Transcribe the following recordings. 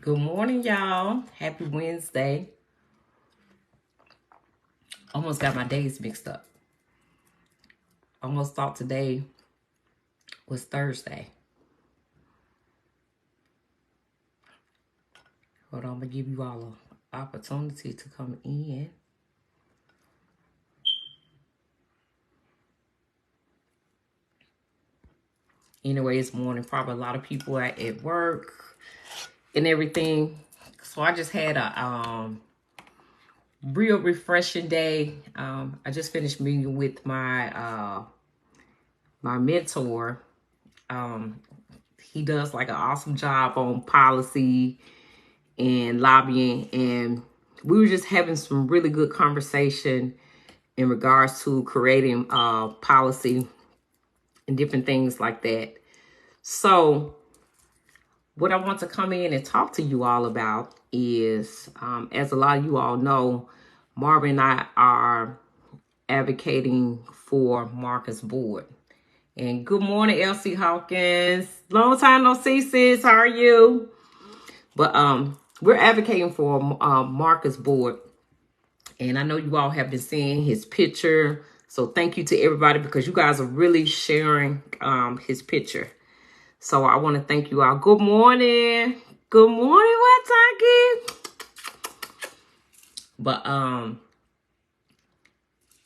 Good morning, y'all. Happy Wednesday. Almost got my days mixed up. Almost thought today was Thursday. Hold on, I'm going to give you all an opportunity to come in. Anyway, it's morning. Probably a lot of people are at work and everything. So I just had a real refreshing day. I just finished meeting with my mentor. He does like an awesome job on policy and lobbying, and we were just having some really good conversation in regards to creating policy and different things like that. So what I want to come in and talk to you all about is, as a lot of you all know, Marvin and I are advocating for Marcus Board. And good morning, Elsie Hawkins. Long time no see, sis. How are you? But we're advocating for Marcus Board. And I know you all have been seeing his picture. So thank you to everybody because you guys are really sharing his picture. So I want to thank you all. Good morning. Good morning, Wataki. But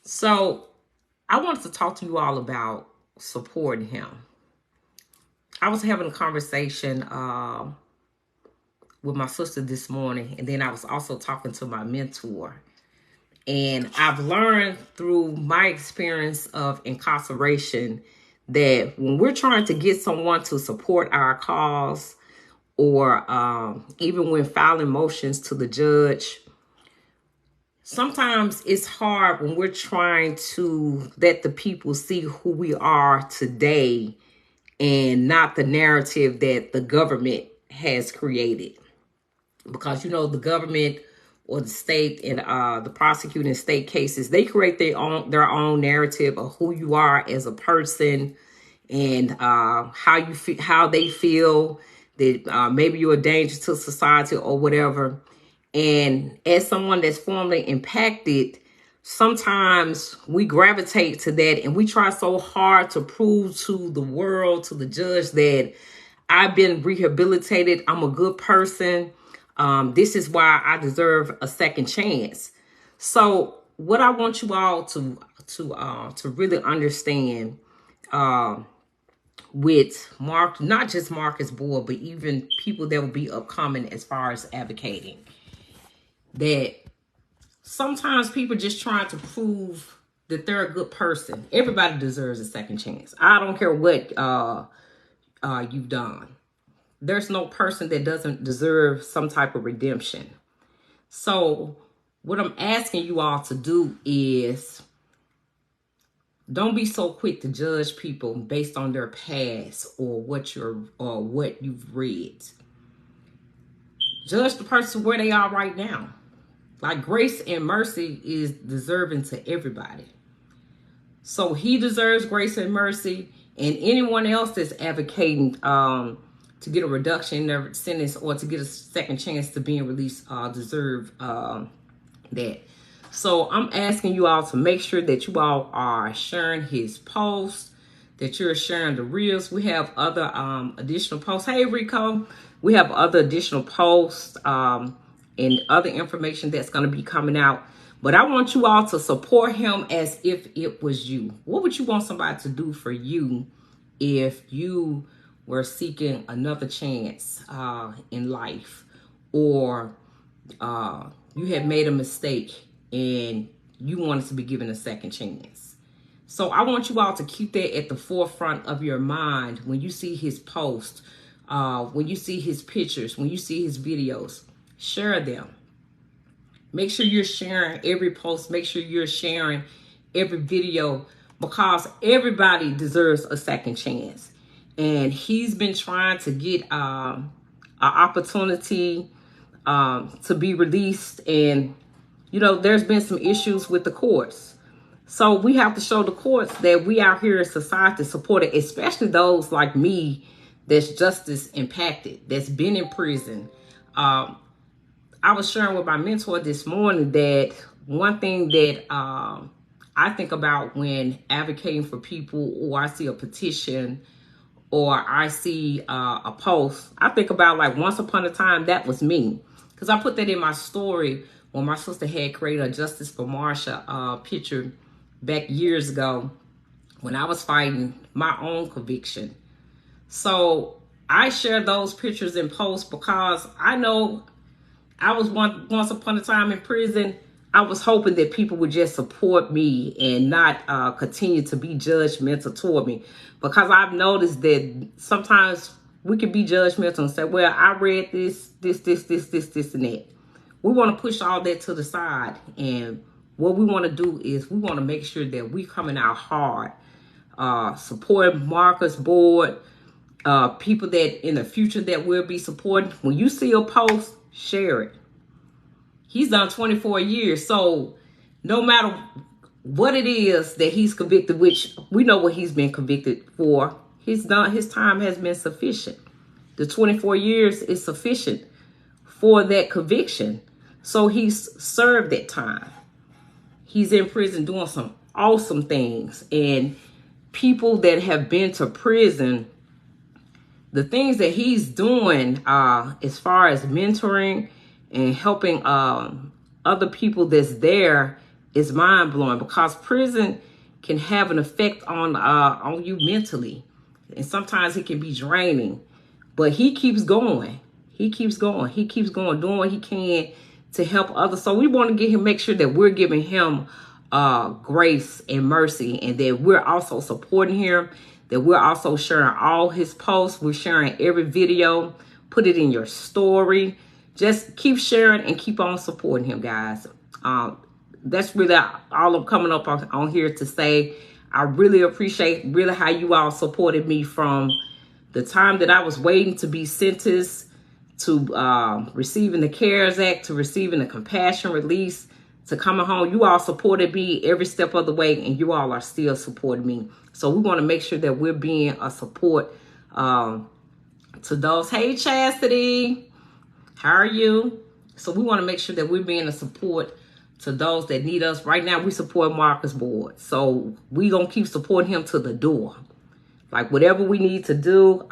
so I wanted to talk to you all about supporting him. I was having a conversation with my sister this morning, and then I was also talking to my mentor. And I've learned through my experience of incarceration that when we're trying to get someone to support our cause, or even when filing motions to the judge, sometimes it's hard when we're trying to let the people see who we are today and not the narrative that the government has created. Because, you know, the government or the state and the prosecuting state cases, they create their own narrative of who you are as a person and how they feel that maybe you're a danger to society or whatever. And as someone that's formally impacted, sometimes we gravitate to that and we try so hard to prove to the world, to the judge, that I've been rehabilitated. I'm a good person. This is why I deserve a second chance. So what I want you all to really understand with not just Marcus Board, but even people that will be upcoming as far as advocating, that sometimes people just trying to prove that they're a good person. Everybody deserves a second chance. I don't care what you've done. There's no person that doesn't deserve some type of redemption. So what I'm asking you all to do is don't be so quick to judge people based on their past or what you've read. Judge the person where they are right now. Like, grace and mercy is deserving to everybody. So he deserves grace and mercy, and anyone else that's advocating to get a reduction in their sentence or to get a second chance to being released deserve that. So I'm asking you all to make sure that you all are sharing his posts, that you're sharing the reels. We have other additional posts. Hey, Rico. We have other additional posts and other information that's going to be coming out. But I want you all to support him as if it was you. What would you want somebody to do for you if you were seeking another chance in life, or you had made a mistake and you wanted to be given a second chance? So I want you all to keep that at the forefront of your mind when you see his post, when you see his pictures, when you see his videos. Share them. Make sure you're sharing every post. Make sure you're sharing every video, because everybody deserves a second chance. And he's been trying to get an opportunity to be released. And, you know, there's been some issues with the courts. So we have to show the courts that we out here as society support it, especially those like me that's justice impacted, that's been in prison, I was sharing with my mentor this morning that one thing that I think about when advocating for people, or I see a petition, or I see a post, I think about like once upon a time that was me, because I put that in my story when my sister had created a Justice for Marsha picture back years ago when I was fighting my own conviction. So I share those pictures and posts because I know I was once upon a time in prison. I was hoping that people would just support me and not continue to be judgmental toward me, because I've noticed that sometimes we can be judgmental and say, well, I read this, and that. We want to push all that to the side. And what we want to do is we want to make sure that we coming out hard, support Marcus Board, people that in the future that we'll be supporting. When you see a post, share it. He's done 24 years. So no matter what it is that he's convicted, which we know what he's been convicted for, his time has been sufficient. The 24 years is sufficient for that conviction. So he's served that time. He's in prison doing some awesome things. And people that have been to prison, the things that he's doing as far as mentoring and helping other people that's there is mind-blowing, because prison can have an effect on you mentally, and sometimes it can be draining. But he keeps going. He keeps going. He keeps going, doing what he can to help others. So we want to make sure that we're giving him grace and mercy, and that we're also supporting him, that we're also sharing all his posts. We're sharing every video. Put it in your story. Just keep sharing and keep on supporting him, guys. That's really all I'm coming up on here to say. I really appreciate how you all supported me from the time that I was waiting to be sentenced, to receiving the CARES Act, to receiving the compassion release, to coming home. You all supported me every step of the way, and you all are still supporting me. So we want to make sure that we're being a support to those. Hey, Chastity. How are you? So we want to make sure that we're being a support to those that need us. Right now, we support Marcus Board. So we going to keep supporting him to the door. Like whatever we need to do.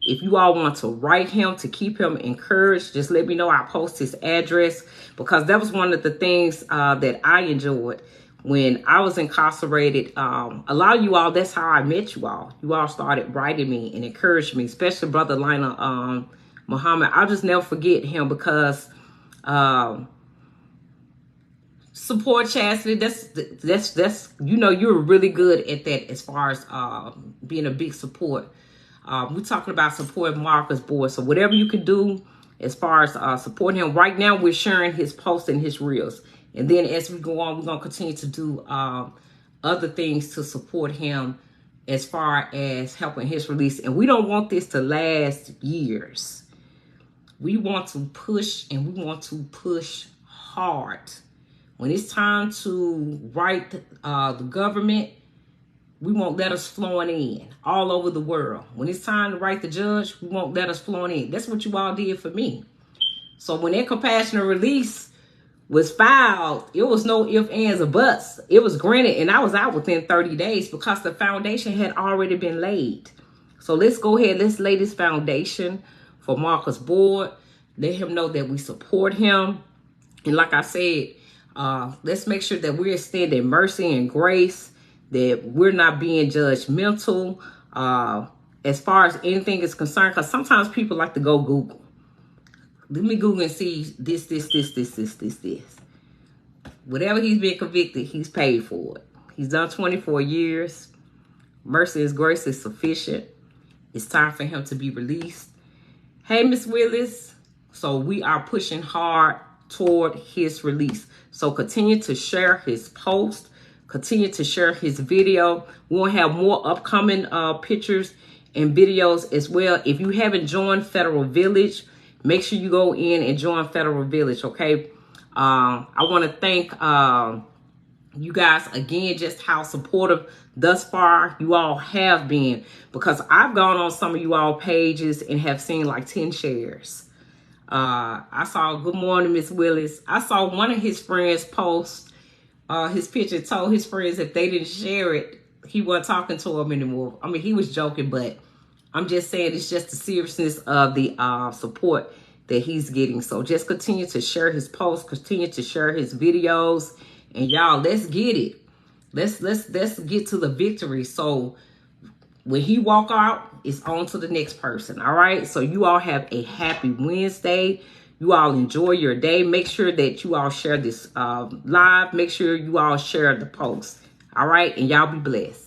If you all want to write him to keep him encouraged, just let me know. I'll post his address, because that was one of the things that I enjoyed when I was incarcerated. A lot of you all, that's how I met you all. You all started writing me and encouraged me, especially Brother Lionel Muhammad. I'll just never forget him, because support Chastity. That's you know, you're really good at that as far as being a big support. We're talking about supporting Marcus Board. So whatever you can do as far as supporting him. Right now, we're sharing his posts and his reels. And then as we go on, we're going to continue to do other things to support him as far as helping his release. And we don't want this to last years. We want to push, and we want to push hard. When it's time to write the government, we won't let us flowing in all over the world. When it's time to write the judge, we won't let us flowing in. That's what you all did for me. So when that compassionate release was filed, it was no ifs, ands, or buts. It was granted, and I was out within 30 days because the foundation had already been laid. So let's go ahead. Let's lay this foundation for Marcus Board. Let him know that we support him. And like I said, let's make sure that we're extending mercy and grace, that we're not being judgmental as far as anything is concerned. Because sometimes people like to go Google. Let me Google and see this. Whatever he's been convicted, he's paid for it. He's done 24 years. Mercy and grace is sufficient. It's time for him to be released. Hey, Miss Willis. So we are pushing hard toward his release. So continue to share his post. Continue to share his video. We'll have more upcoming pictures and videos as well. If you haven't joined Federal Village, make sure you go in and join Federal Village, okay? I want to thank you guys again, just how supportive thus far you all have been, because I've gone on some of you all pages and have seen like 10 shares. I saw good morning, Miss Willis. I saw one of his friends post his picture, told his friends if they didn't share it, he wasn't talking to them anymore. I mean, he was joking, but I'm just saying it's just the seriousness of the support that he's getting. So just continue to share his posts, continue to share his videos, and y'all, let's get it. Let's get to the victory. So when he walk out, it's on to the next person. All right. So you all have a happy Wednesday. You all enjoy your day. Make sure that you all share this live. Make sure you all share the post. All right. And y'all be blessed.